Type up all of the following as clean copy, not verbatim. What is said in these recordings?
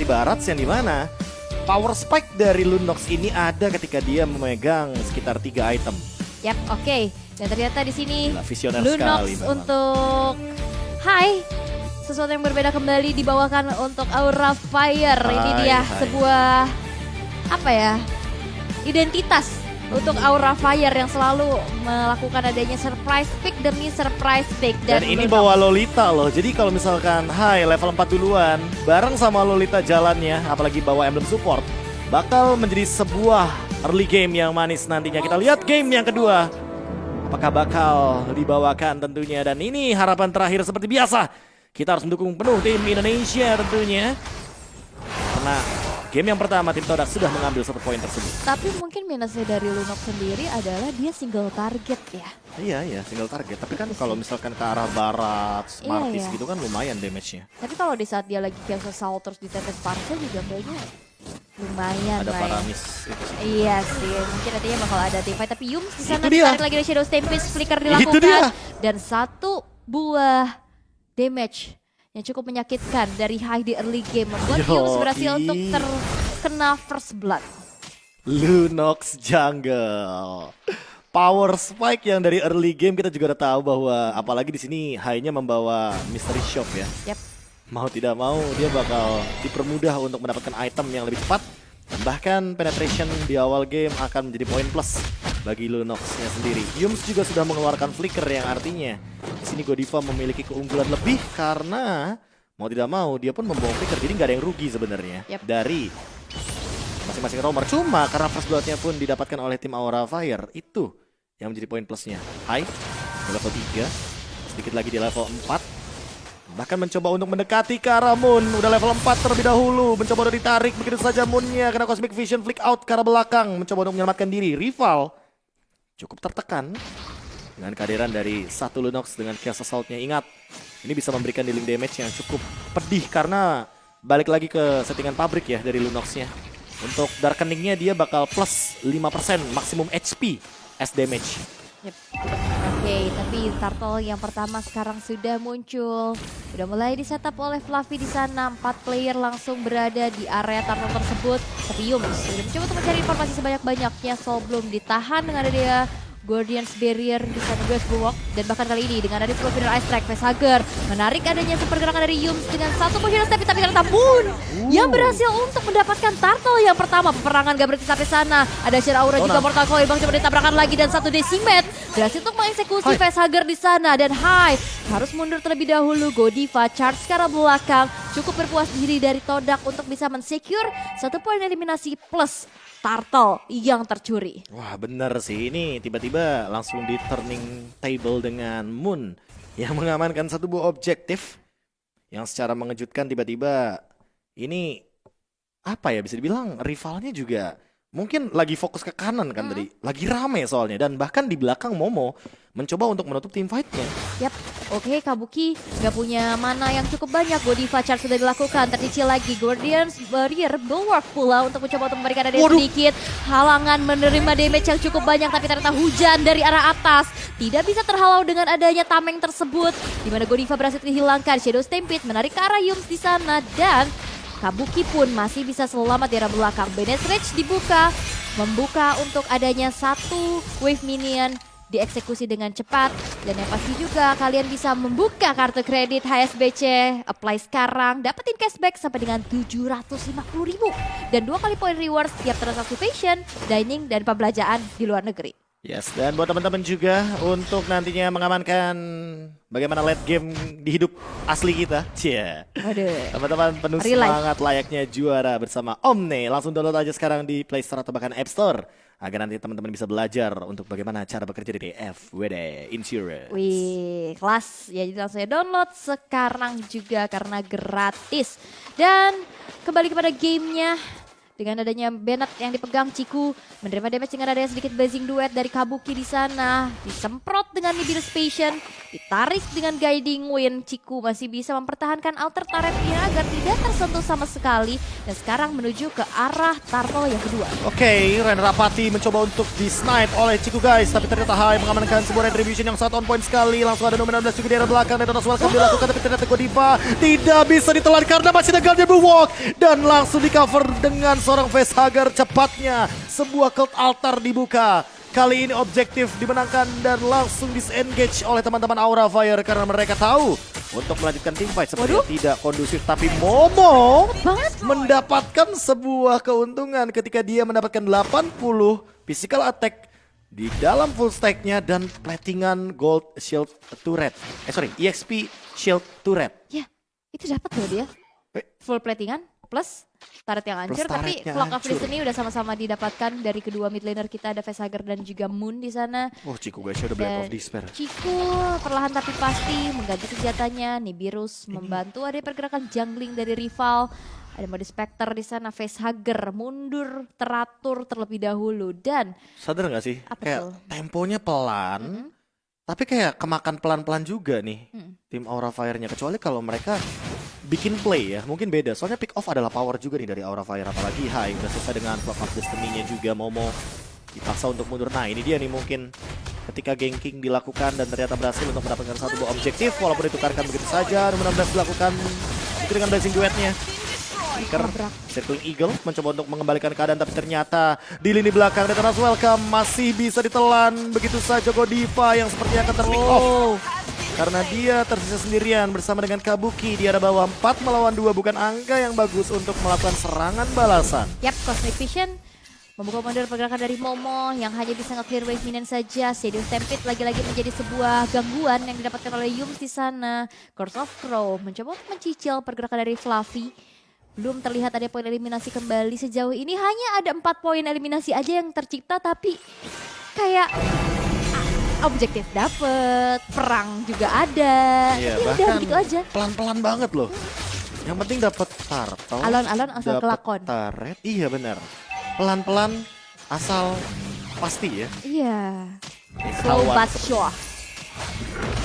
Barats yang dimana power spike dari Lunox ini ada ketika dia memegang sekitar 3 item. Yap, oke. Dan ternyata di sini Gila, visioner Lunox sekali memang. untuk sesuatu yang berbeda kembali dibawakan untuk Aura Fire. Ini dia sebuah identitas untuk Aura Fire yang selalu melakukan adanya surprise pick demi surprise pick. Dan ini bawa Lolita loh. Jadi kalau misalkan level 4 duluan bareng sama Lolita jalannya, apalagi bawa emblem support, bakal menjadi sebuah early game yang manis nantinya. Kita lihat game yang kedua. Apakah bakal dibawakan tentunya. Dan ini harapan terakhir seperti biasa. Kita harus mendukung penuh tim Indonesia tentunya. Karena game yang pertama tim Todak sudah mengambil 1 poin tersebut. Tapi mungkin minusnya dari Lunox sendiri adalah dia single target ya. Iya single target. Tapi kan kalau misalkan ke arah barat, Smarties gitu kan lumayan damage-nya. Tapi kalau di saat dia lagi cancel Soul terus ditetes Parcel juga kayaknya lumayan ada lah ya. Paramis itu sih. Iya sih, mungkin nantinya bakal ada teamfight. Tapi Yums di sana Itu dia. ditarik lagi dari Shadow Stampede, flicker Itu dia. dilakukan. Dan 1 buah damage yang cukup menyakitkan dari High di early game membuat Yums berhasil untuk terkena first blood. Lunox Jungle. Power spike yang dari early game kita juga udah tahu bahwa apalagi di sini High-nya membawa Mystery Shop ya. Yap. Mau tidak mau dia bakal dipermudah untuk mendapatkan item yang lebih cepat. Dan bahkan penetration di awal game akan menjadi poin plus bagi Lunox-nya sendiri. Yums juga sudah mengeluarkan flicker yang artinya di sini Godiva memiliki keunggulan lebih karena mau tidak mau dia pun membawa flicker, jadi nggak ada yang rugi sebenarnya dari masing-masing roamer. Cuma karena first blood-nya pun didapatkan oleh tim Aura Fire, itu yang menjadi poin plusnya. Hai, di level 3, sedikit lagi di level 4. Bahkan mencoba untuk mendekati ke arah Moon. Udah level 4 terlebih dahulu. Mencoba udah ditarik begitu saja Moonnya. Kena Cosmic Vision flick out ke arah belakang. Mencoba untuk menyelamatkan diri. Rival cukup tertekan dengan kehadiran dari satu Lunox dengan Chaos Assault-nya. Ingat, ini bisa memberikan dealing damage yang cukup pedih karena balik lagi ke settingan pabrik ya dari Lunox-nya. Untuk Darkening-nya dia bakal plus 5% maksimum HP as damage. Yep. Oke, tapi Turtle yang pertama sekarang sudah muncul. Udah mulai di-setup oleh Fluffy di sana. 4 player langsung berada di area Turtle tersebut. Tapi Yums sudah mencoba untuk mencari informasi sebanyak-banyaknya. Soul belum ditahan dengan ada Guardian's Barrier di sana Grace Bulwark. Dan bahkan kali ini dengan ada Flow Final Ice Strike, Facehugger menarik adanya pergerakan dari Yums dengan 1 potion step. Tapi ternyata Moon yang berhasil untuk mendapatkan Turtle yang pertama. Peperangan gak berhenti sampai sana. Ada Shira Aura juga Mortal Coil, Bang coba ditabrakan lagi dan 1 Decimate berhasil untuk mengeksekusi Facehugger di sana. Dan harus mundur terlebih dahulu. Godiva charge ke arah belakang, cukup berpuas diri dari Todak untuk bisa mensecure 1 poin eliminasi plus Turtle yang tercuri. Wah bener sih, ini tiba-tiba langsung di turning table dengan Moon yang mengamankan 1 buah objektif yang secara mengejutkan. Tiba-tiba ini bisa dibilang rivalnya juga mungkin lagi fokus ke kanan kan tadi. Lagi rame soalnya, dan bahkan di belakang Momo mencoba untuk menutup team fight-nya. Yap, oke, Kabuki gak punya mana yang cukup banyak. Godiva charge sudah dilakukan, tercicil lagi Guardian's Barrier Bulwark pula untuk mencoba untuk memberikan ada sedikit halangan menerima damage yang cukup banyak. Tapi ternyata hujan dari arah atas tidak bisa terhalau dengan adanya tameng tersebut, dimana Godiva berhasil dihilangkan. Shadow Stampede menarik ke arah Yums di sana, dan Kabuki pun masih bisa selamat di arah belakang. Bennett Rage dibuka, membuka untuk adanya 1 wave minion dieksekusi dengan cepat. Dan yang pasti juga kalian bisa membuka kartu kredit HSBC, apply sekarang, dapetin cashback sampai dengan 750.000 dan 2 kali poin reward setiap transaksi fashion, dining, dan pembelanjaan di luar negeri. Yes, dan buat teman-teman juga untuk nantinya mengamankan bagaimana late game di hidup asli kita. Teman-teman penuh semangat layaknya juara bersama Omne. Langsung download aja sekarang di Play Store atau bahkan App Store agar nanti teman-teman bisa belajar untuk bagaimana cara bekerja di FWD Insurance. Wih, kelas. Ya, jadi langsung download sekarang juga karena gratis. Dan kembali kepada gamenya. Dengan adanya Bennett yang dipegang, Ciku menerima damage dengan adanya sedikit blazing duet dari Kabuki di sana. Disemprot dengan Nibiru's Passion, ditarik dengan Guiding Wind. Ciku masih bisa mempertahankan outer turretnya agar tidak tersentuh sama sekali. Dan sekarang menuju ke arah turtle yang kedua. Oke, Rainer Apati mencoba untuk di-snipe oleh Ciku guys. Tapi ternyata Hai mengamankan sebuah retribution yang sangat on point sekali. Langsung ada Nomen 16 juga di arah belakang. Dan Tonas welcome dilakukan, tapi ternyata Godiva tidak bisa ditelan karena masih ada Guardian Bulwark. Dan langsung di cover dengan seorang facehugger cepatnya. Sebuah cult altar dibuka. Kali ini objektif dimenangkan dan langsung disengage oleh teman-teman Aura Fire karena mereka tahu untuk melanjutkan team fight sepertinya tidak kondusif. Tapi Momo mendapatkan sebuah keuntungan ketika dia mendapatkan 80 physical attack di dalam full stacknya dan platingan gold shield turret. EXP shield turret. Ya, itu dapat loh dia. Full platingan plus turret yang hancur, tapi Flock of Destiny udah sama-sama didapatkan dari kedua mid laner kita, ada Facehugger dan juga Moon di sana. Oh, Ciku guys, udah Blade of Despair. Ciku perlahan tapi pasti mengganti senjatanya. Nibiru's membantu ada pergerakan jungling dari rival. Ada mode Spectre di sana, Facehugger mundur teratur terlebih dahulu dan sadar nggak sih? Kayak tuh? temponya pelan, tapi kayak kemakan pelan-pelan juga nih tim Aura Fire-nya. Kecuali kalau mereka bikin play ya, mungkin beda. Soalnya pick off adalah power juga nih dari Aura Fire. Apalagi Hai udah selesai dengan Flock of Destiny-nya juga. Momo dipaksa untuk mundur. Nah ini dia nih mungkin ketika ganking dilakukan dan ternyata berhasil untuk mendapatkan satu buah objektif. Walaupun ditukarkan begitu saja. Nomor 16 dilakukan itu dengan blazing duetnya. Circling Eagle mencoba untuk mengembalikan keadaan, tapi ternyata di lini belakang Detonas welcome masih bisa ditelan begitu saja Godiva yang sepertinya akan terpick off. Karena dia tersisa sendirian bersama dengan Kabuki di arah bawah. 4 melawan 2 bukan angka yang bagus untuk melakukan serangan balasan. Yap, Cosmic Vision membuka mundur pergerakan dari Momo yang hanya bisa nge-clear wave minion saja. Shadow Stampede lagi-lagi menjadi sebuah gangguan yang didapatkan oleh Yums di sana. Curse of Crow mencoba untuk mencicil pergerakan dari Fluffy. Belum terlihat ada poin eliminasi kembali sejauh ini. Hanya ada 4 poin eliminasi aja yang tercipta, tapi kayak objektif dapet, perang juga ada. Iya, udah bahkan begitu aja. Pelan-pelan banget loh. Yang penting dapat turtle, Alon-alon asal dapet kelakon. turret. Iya benar. Pelan-pelan asal pasti ya. Iya. Slow but sure.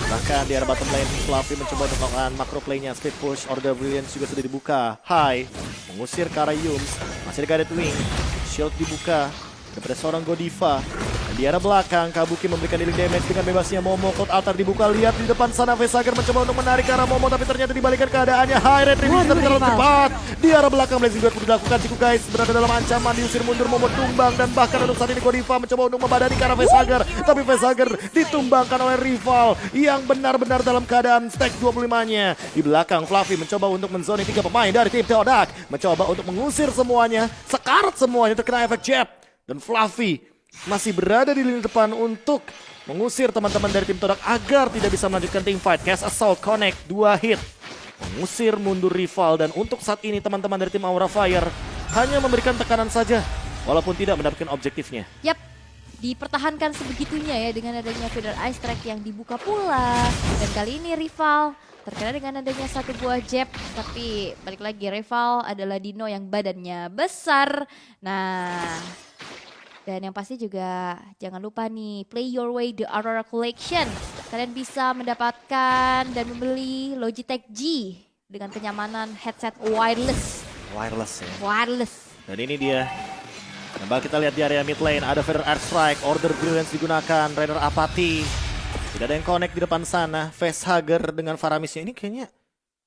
Bahkan di arah bottom lane, Fluffy mencoba untuk melakukan macro play-nya. Speed push, Order Brilliance juga sudah dibuka. Hai, mengusir ke arah Yums. Masih ada Guided Wing. Shield dibuka daripada seorang Godiva. Dan di arah belakang, Kabuki memberikan healing damage dengan bebasnya Momo. Cloud Altar dibuka, lihat di depan sana Facehugger mencoba untuk menarik ke arah Momo. Tapi ternyata dibalikan keadaannya. Hai, Retribution tapi terlalu cepat. Di arah belakang, Blazing Duet pun dilakukan. Ciku guys berada dalam ancaman, diusir mundur, Momo tumbang. Dan bahkan untuk saat ini Godiva mencoba untuk membadani ke arah Facehugger. Tapi Facehugger ditumbangkan oleh rival yang benar-benar dalam keadaan stack 25-nya. Di belakang, Fluffy mencoba untuk menzoni 3 pemain dari tim Teodak. Mencoba untuk mengusir semuanya. Sekarat semuanya terkena efek jab. Dan Fluffy masih berada di lini depan untuk mengusir teman-teman dari tim Teodak agar tidak bisa melanjutkan team fight. Cast Assault Connect 2 hit. Mengusir mundur rival. Dan untuk saat ini teman-teman dari tim Aura Fire hanya memberikan tekanan saja. Walaupun tidak mendapatkan objektifnya. Yap. Dipertahankan sebegitunya ya dengan adanya Feather Ice Track yang dibuka pula. Dan kali ini rival terkena dengan adanya satu buah jab. Tapi balik lagi rival adalah Dino yang badannya besar. Nah, dan yang pasti juga jangan lupa nih, play your way the Aurora Collection. Kalian bisa mendapatkan dan membeli Logitech G dengan kenyamanan headset wireless. Wireless ya. Wireless. Dan ini dia. Coba kita lihat di area mid lane, ada Feather Air Strike, Order Brilliance digunakan, Rainer Apati. Tidak ada yang connect di depan sana, Facehugger dengan Faramisnya. Ini kayaknya,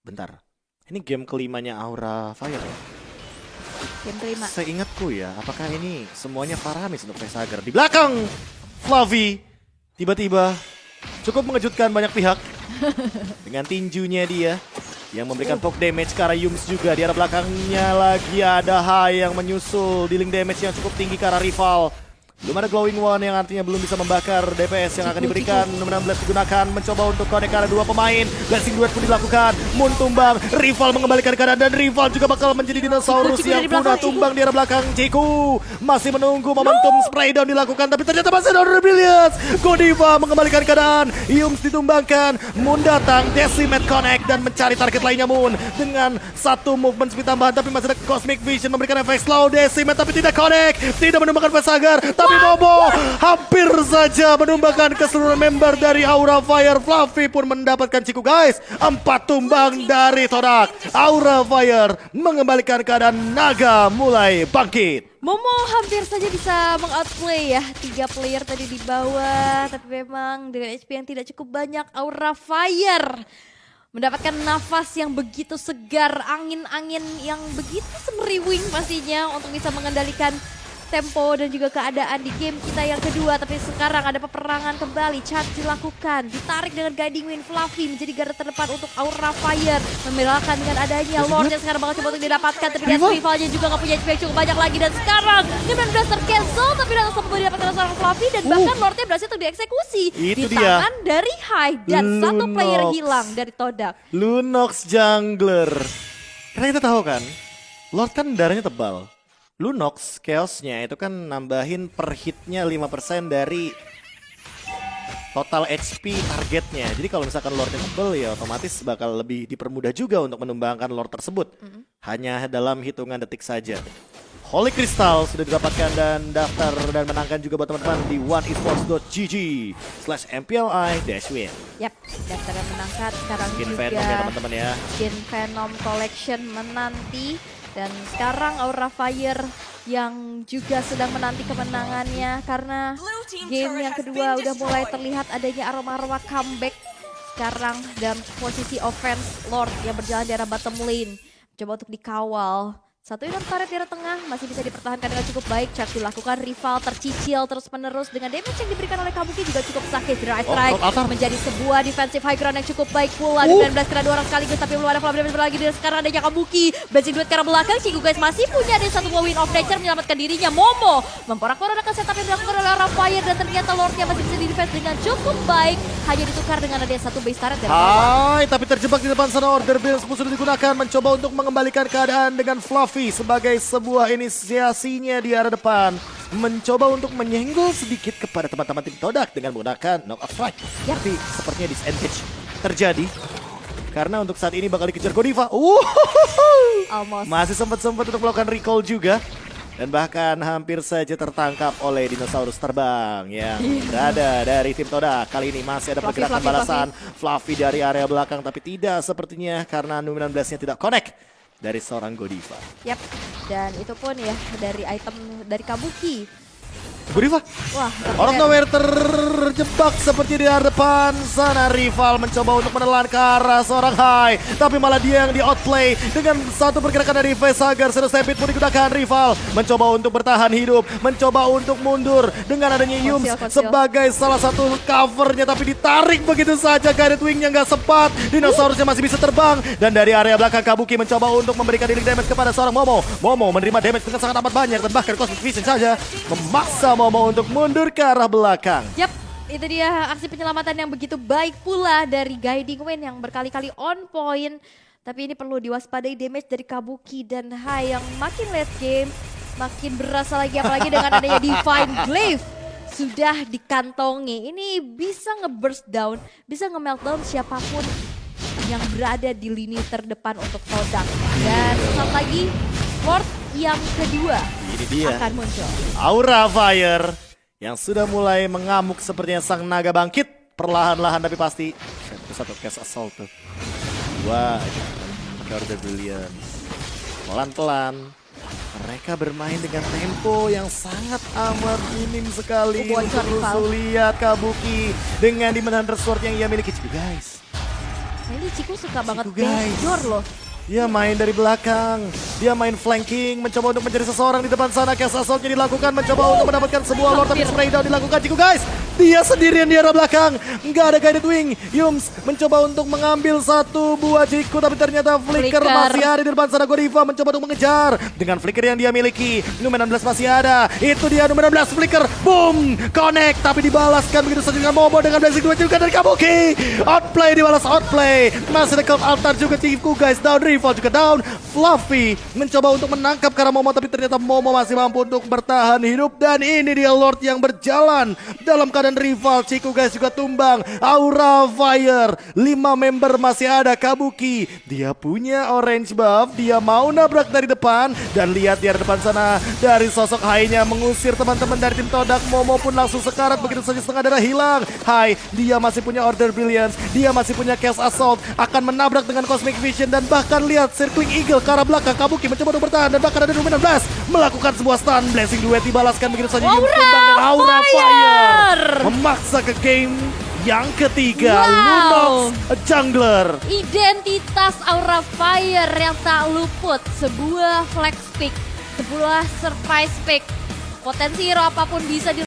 bentar, ini game kelimanya Aura Fire ya? Game kelima. Seingatku ya, apakah ini semuanya Faramis untuk Facehugger? Di belakang, Fluffy tiba-tiba cukup mengejutkan banyak pihak dengan tinjunya dia yang memberikan poke damage ke arah Yums juga. Di arah belakangnya lagi ada Hai yang menyusul, dealing damage yang cukup tinggi ke arah rival. Belum ada Glowing One yang artinya belum bisa membakar DPS yang akan diberikan. Nomor 16 digunakan, mencoba untuk connect ke arah 2 pemain. Blessing Duet pun dilakukan. Moon tumbang, Rival mengembalikan keadaan dan Rival juga bakal menjadi dinosaurus Ciku yang dari belakang, punah tumbang di arah belakang. Ciku masih menunggu momentum spray down dilakukan, tapi ternyata masih ada Rebellions. Godiva mengembalikan keadaan, Yums ditumbangkan, Moon datang, Decimate connect dan mencari target lainnya Moon dengan satu movement speed tambahan, tapi masih ada Cosmic Vision memberikan efek slow. Decimate tapi tidak connect, tidak menumbangkan Vesagar, tapi Momo hampir saja menumbangkan keseluruhan member dari Aura Fire. Fluffy pun mendapatkan Ciku guys, 4 tumbang dari Todak. Aura Fire mengembalikan keadaan, Naga mulai bangkit. Momo hampir saja bisa mengoutplay ya, 3 player tadi di bawah, tapi memang dengan HP yang tidak cukup banyak, Aura Fire mendapatkan nafas yang begitu segar, angin-angin yang begitu semeriwing pastinya untuk bisa mengendalikan tempo dan juga keadaan di game kita yang kedua. Tapi sekarang ada peperangan kembali, charge dilakukan, ditarik dengan guiding wind. Fluffy menjadi garda terdepan untuk Aura Fire, membedakan dengan adanya Lord yang sekarang bakal coba untuk didapatkan, tapi lihat rivalnya juga gak punya HP yang cukup banyak lagi. Dan sekarang dia benar-benar tercancel, tapi datang sampai didapatkan seorang Fluffy dan bahkan Lordnya berhasil untuk dieksekusi Itu di dia. tangan dari High dan satu player Lunox. hilang dari Todak. Lunox jungler. Karena kita tahu kan, Lord kan darahnya tebal. Lunox chaosnya itu kan nambahin per hitnya 5% dari total HP targetnya. Jadi kalau misalkan Lordnya tebal ya otomatis bakal lebih dipermudah juga untuk menumbangkan Lord tersebut. Hanya dalam hitungan detik saja. Holy Crystal sudah didapatkan dan daftar dan menangkan juga buat teman-teman di oneesports.gg/MPLI-win. Yap, daftar yang menangkat sekarang Skin juga Venom ya teman-teman ya. Skin Venom Collection menanti. Dan sekarang Aura Fire yang juga sedang menanti kemenangannya karena game yang kedua udah mulai terlihat adanya aroma-aroma comeback. Sekarang dalam posisi offense Lord yang berjalan di arah bottom lane. Coba untuk dikawal. Satu item turret di arah tengah masih bisa dipertahankan dengan cukup baik. Charge dilakukan, rival tercicil terus menerus dengan damage yang diberikan oleh Kabuki juga cukup sakit. Dry strike menjadi sebuah defensive high ground yang cukup baik pula. 19 kena 2 orang sekaligus tapi belum ada flash damage lagi. Dan sekarang adanya Kabuki. Basic duet ke arah belakang. Ciku guys masih punya ada satu buah win of nature menyelamatkan dirinya. Momo memporak-porandakan setup yang dilakukan oleh Aura Fire dan ternyata Lordnya masih bisa di-defense dengan cukup baik. Hanya ditukar dengan adanya satu base turret dari bawah. Hai, tapi terjebak di depan sana. Order Bills pun sudah digunakan mencoba untuk mengembalikan keadaan dengan Fluffy sebagai sebuah inisiasinya di arah depan. Mencoba untuk menyenggol sedikit kepada teman-teman tim Todak dengan menggunakan knock off strike. Tapi sepertinya disadvantage terjadi. Karena untuk saat ini bakal dikejar Godiva. Almost. Masih sempat-sempat untuk melakukan recall juga. Dan bahkan hampir saja tertangkap oleh dinosaurus terbang yang berada dari tim Todak. Kali ini masih ada pergerakan balasan Fluffy dari area belakang, tapi tidak sepertinya karena 19-nya tidak connect dari seorang Godiva. Yap, dan itu pun ya dari item dari Kabuki. Godiva, Wah, orang nowhere terjebak seperti di depan sana. Rival mencoba untuk menelan ke arah seorang High, tapi malah dia yang di outplay dengan satu pergerakan dari Vesagar. Shadow Stampede pun digunakan. Rival mencoba untuk bertahan hidup, mencoba untuk mundur dengan adanya Yums sebagai salah satu covernya, tapi ditarik begitu saja. Guided Wing-nya nggak sempat, dinosaurusnya masih bisa terbang. Dan dari area belakang Kabuki mencoba untuk memberikan healing damage kepada seorang Momo. Momo menerima damage dengan sangat amat banyak dan bahkan Cosmic Vision saja memaksa Momo untuk mundur ke arah belakang. Yap, itu dia aksi penyelamatan yang begitu baik pula dari Guiding Wind yang berkali-kali on point. Tapi ini perlu diwaspadai damage dari Kabuki dan Hai yang makin late game, makin berasa lagi apalagi dengan adanya Divine Glaive sudah dikantongi. Ini bisa nge-burst down, bisa nge-meltdown siapapun yang berada di lini terdepan untuk Todak. Dan sesaat lagi Lord yang kedua Ini dia akan muncul. Aura Fire yang sudah mulai mengamuk sepertinya sang naga bangkit. Perlahan-lahan tapi pasti. Satu cast assault tuh. Dua pakai Order Brilliant. Pelan-pelan mereka bermain dengan tempo yang sangat amat minim sekali. Terus lihat Kabuki dengan Demon Hunter Sword yang ia miliki. Ciku guys. Nah, ini Ciku suka banget Ciku, guys. backdoor loh. Dia main dari belakang, dia main flanking, mencoba untuk mencari seseorang di depan sana. Chaos Assault-nya dilakukan, mencoba untuk mendapatkan sebuah Lord, tapi spray down dilakukan. Ciku guys, dia sendirian di arah belakang, nggak ada guided wing. Yums mencoba untuk mengambil satu buah Ciku, tapi ternyata Flicker masih ada di depan sana. Godiva mencoba untuk mengejar dengan Flicker yang dia miliki. Numen 16 masih ada, itu dia Numen 16 Flicker, boom, connect, tapi dibalaskan begitu saja dengan Momo dengan Blazing 2 juga dari Kabuki. Outplay dibalas outplay, masih ada Cloud Altar juga Ciku guys, down Rival juga down. Fluffy mencoba untuk menangkap karena Momo, tapi ternyata Momo masih mampu untuk bertahan hidup. Dan ini dia Lord yang berjalan dalam keadaan rival. Ciku guys juga tumbang. Aura Fire, 5 member masih ada. Kabuki, dia punya orange buff, dia mau nabrak dari depan. Dan lihat di depan sana, dari sosok Hai-nya mengusir teman-teman dari tim Todak. Momo pun langsung sekarat, begitu saja setengah darah hilang. Hai, dia masih punya Order Brilliance, dia masih punya Chaos Assault, akan menabrak dengan Cosmic Vision. Dan bahkan lihat Circling Eagle ke arah belakang. Kabuki mencoba untuk bertahan, dan bahkan ada Numen 16 melakukan sebuah stun. Blessing Duet dibalaskan begitu saja. Yums tumbang dan Aura Fire memaksa ke game yang ketiga. Lunox jungler. Identitas Aura Fire yang tak luput, sebuah flex pick, sebuah surprise pick. Potensi hero apapun bisa di